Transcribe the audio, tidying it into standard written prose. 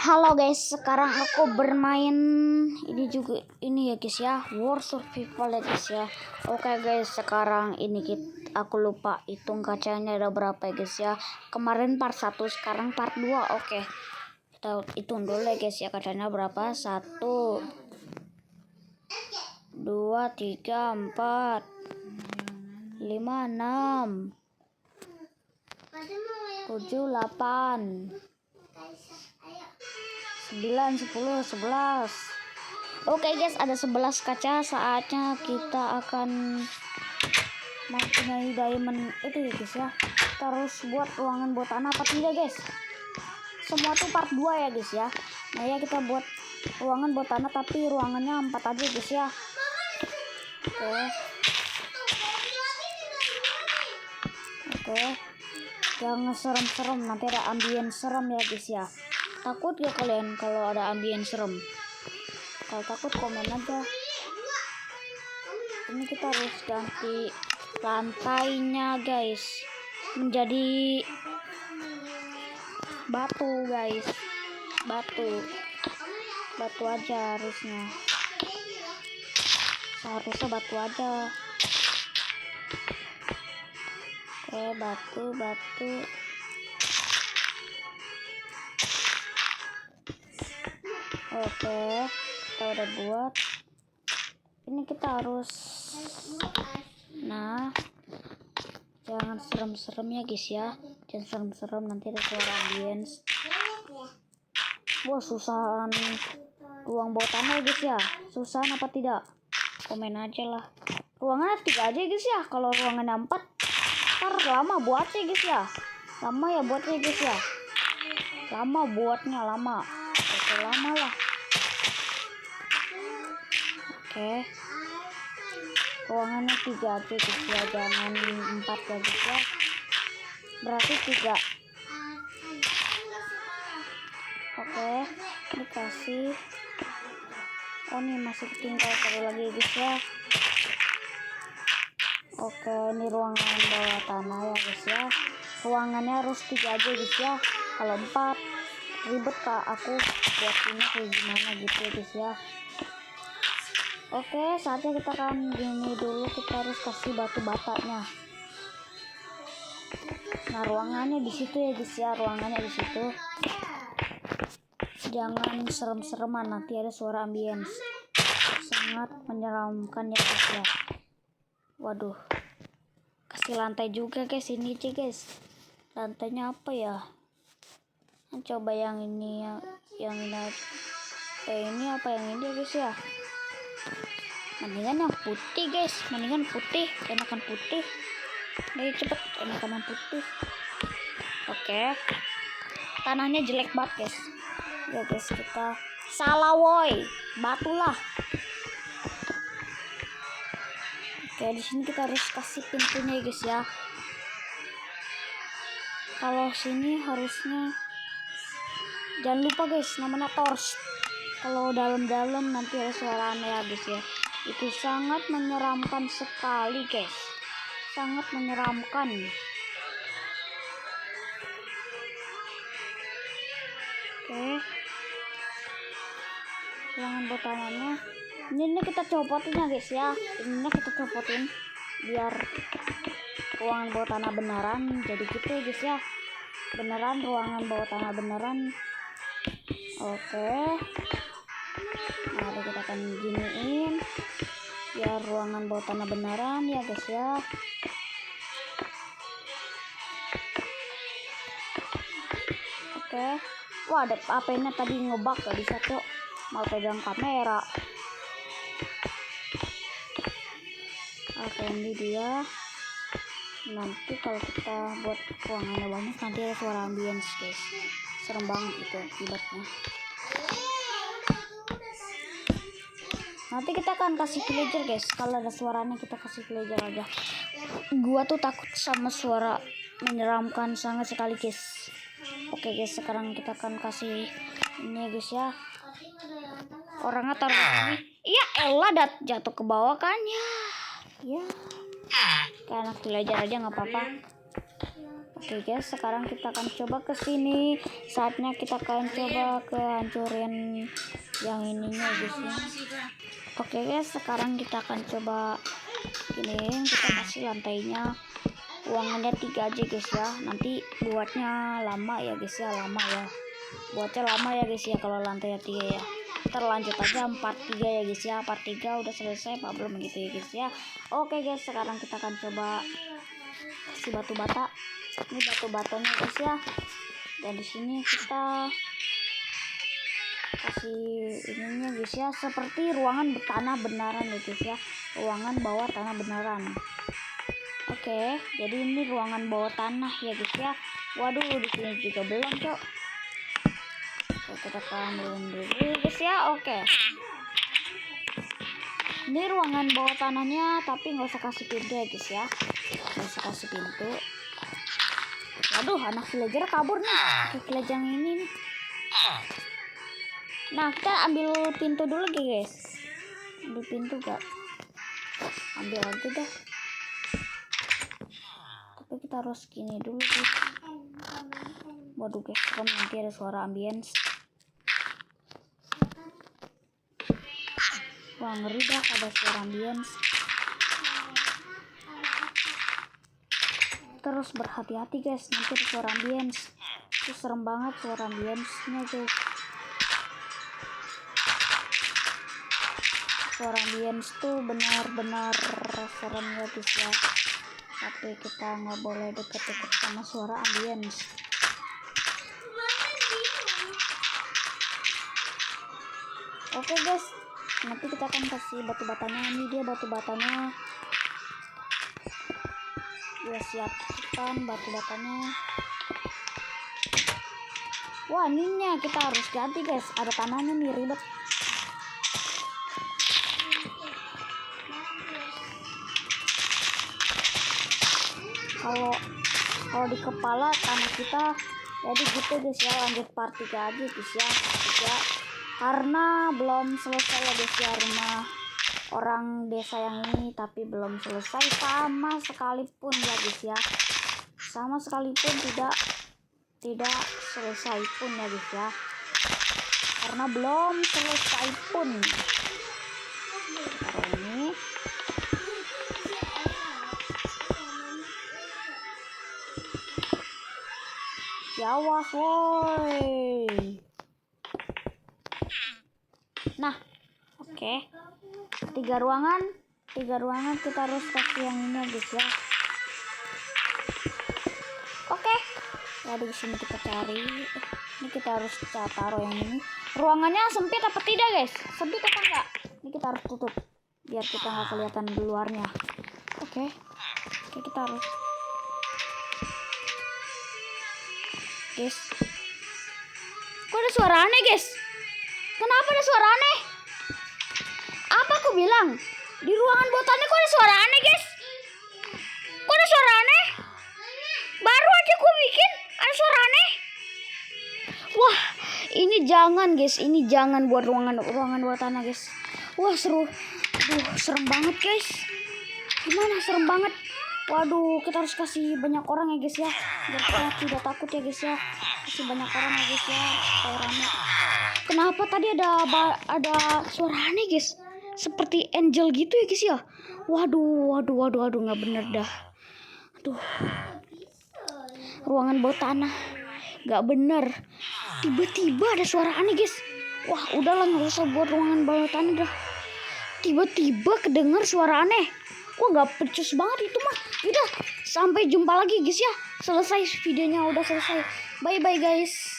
Halo guys, sekarang aku bermain ini ya guys ya, War Survival ya guys ya. Oke guys, sekarang ini aku lupa hitung kacanya ada berapa ya guys ya. Kemarin part 1, sekarang part 2. Oke. Kita hitung dulu ya guys ya, kacanya berapa? 1 2 3 4 5 6 7 8 9 10 11. Oke guys, ada 11 kaca. Saatnya kita akan mempunyai diamond itu ya guys ya. Kita harus buat ruangan buat tanah apa tidak guys. Semua tuh part 2 ya guys ya. Nah ya, kita buat ruangan buat tanah tapi ruangannya 4 aja guys ya. Oke. Jangan serem-serem, nanti ada ambience serem ya guys ya. Takut ya kalian kalau ada ambience serem? Kalau takut komen aja. Ini kita harus ganti lantainya guys menjadi batu guys. Batu aja harusnya batu aja. Oke, batu. Oke, kita udah buat. Ini kita harus, nah, jangan serem-serem ya guys ya. Jangan serem-serem, nanti ada suara ambience. Wah, susahan ruang bawah tanah guys ya. Susahan apa tidak? Komen aja lah. Ruangan 3 aja guys ya. Kalau ruangan 4 ntar lama buatnya guys ya. Lama buatnya. Oke, lama lah. Oke. Ruangannya 3 aja guys ya, jangan 4 ya guys ya. Berarti 3. Oke, dikasih. Oh, ini masih tinggal 1 lagi guys ya. Oke, ini ruangan bawah tanah ya guys ya. Ruangannya harus 3 aja guys ya. Kalau 4 ribet kak aku buat ini kayak gimana gitu ya guys ya. Oke, saatnya kita akan gini dulu, kita harus kasih batu batanya. Nah, ruangannya di situ ya guys ya, Jangan serem-sereman, nanti ada suara ambience. Sangat menyeramkan ya guys ya. Waduh. Kasih lantai juga guys, ini aja guys. Lantainya apa ya? Coba yang ini yang ini aja. Ini apa yang ini guys ya? Mendingan yang putih guys, enakan putih. Ayo cepet, enakan yang putih. Oke. Tanahnya jelek banget guys. Ya guys, kita salah woi, batu lah. Oke, di sini kita harus kasih pintunya guys ya. Kalau sini harusnya jangan lupa guys, namanya torch. Kalau dalam-dalam nanti ada suara aneh ya guys ya. Itu sangat menyeramkan sekali guys. Sangat menyeramkan. Oke. Ruangan botanannya. Ini kita copotin ya guys ya. Ini kita copotin biar ruangan bawah tanah beneran jadi gitu ya guys ya. Beneran ruangan bawah tanah beneran. Oke. Nah, kita akan giniin biar ruangan bawah tanah beneran ya guys ya. Oke. Wah, ada HP-nya tadi ngebug, gak bisa cok mau pegang kamera. Oke, ini dia. Nanti kalau kita buat ruangannya banyak nanti ada suara ambience guys. Serem banget itu akibatnya. Nanti kita akan kasih villager guys. Kalau ada suaranya kita kasih villager aja. Gua tuh takut sama suara menyeramkan sangat sekali guys. Oke guys, sekarang kita akan kasih ini guys ya. Orangnya taruh ini. Iya elah, jatuh ke bawah kan ya. Ya. Karena villager aja nggak apa-apa. Oke guys, sekarang kita akan coba ke sini. Saatnya kita akan coba ke hancurin yang ininya guys ya. Oke guys, sekarang kita akan coba ini, kita kasih lantainya ruangannya 3 aja guys ya. Nanti buatnya lama ya guys ya, buatnya lama ya guys ya kalau lantainya 3 ya. Kita lanjut aja part 3 ya guys ya. Part 3 udah selesai problem gitu ya guys ya. Oke guys, sekarang kita akan coba kasih batu bata. Ini batu batanya guys ya. Dan di sini kita kasih ininya guys ya, seperti ruangan tanah beneran ya guys ya, ruangan bawah tanah beneran. Oke, jadi ini ruangan bawah tanah ya guys ya. Waduh, di sini juga belum cok. Oke, kita ambilin dulu guys ya. Oke, ini ruangan bawah tanahnya, tapi nggak usah kasih pintu ya guys ya, nggak usah kasih pintu. Waduh, anak villager kabur nih ke village yang ini nih. Nah, kita ambil pintu dulu guys. Ambil pintu gak? Ambil aja dah. Tapi kita harus gini dulu guys. Waduh guys, serem, nanti ada suara ambience. Wah, ngeri dah ada suara ambience. Terus berhati-hati guys, nanti ada suara ambience. Itu serem banget suara ambience-nya guys. Suara ambience tuh benar-benar serem ya guys ya. Tapi kita nggak boleh deket-deket sama suara ambience. Oke guys, nanti kita akan kasih batu batanya. Ini dia batu batanya. Ya, siapkan batu batanya. Wah, ininya kita harus ganti guys, ada tanahnya nih, ribet. Kalau di kepala tanah kita, jadi gitu guys ya. Lanjut part 3 aja guys ya, karena belum selesai ya guys ya, rumah orang desa yang ini, tapi belum selesai sama sekalipun ya guys ya, sama sekalipun tidak selesai pun ya guys ya, karena belum selesai pun. Taruh ini. Yawas woi. Nah, oke. Tiga ruangan kita harus kasih yang ini guys ya. Oke. Ya, di sini kita cari. Ini kita harus taruh yang ini. Ruangannya sempit apa tidak guys? Sempit apa enggak? Ini kita harus tutup biar kita nggak kelihatan di luarnya. Oke, kita harus. Guys, kok ada suara aneh guys? Kenapa ada suara aneh? Apa aku bilang? Di ruangan botannya kok ada suara aneh guys? Kok ada suara aneh? Baru aja aku bikin ada suara aneh. Wah, ini jangan guys, ini jangan buat ruangan bawah tanah guys. Wah, seru. Serem banget guys. Gimana, serem banget. Waduh, kita harus kasih banyak orang ya guys ya, biar kita tidak takut ya guys ya. Kasih banyak orang ya guys ya, supaya rame. Kenapa tadi ada suara aneh guys, seperti angel gitu ya guys ya. Waduh, nggak bener dah. Aduh, ruangan bawah tanah nggak bener. Tiba-tiba ada suara aneh guys. Wah, udahlah, nggak usah buat ruangan bawah tanah dah. Tiba-tiba kedengar suara aneh. Wah, nggak pecus banget itu mah. Udah, sampai jumpa lagi guys ya. Selesai videonya, udah selesai. Bye bye guys.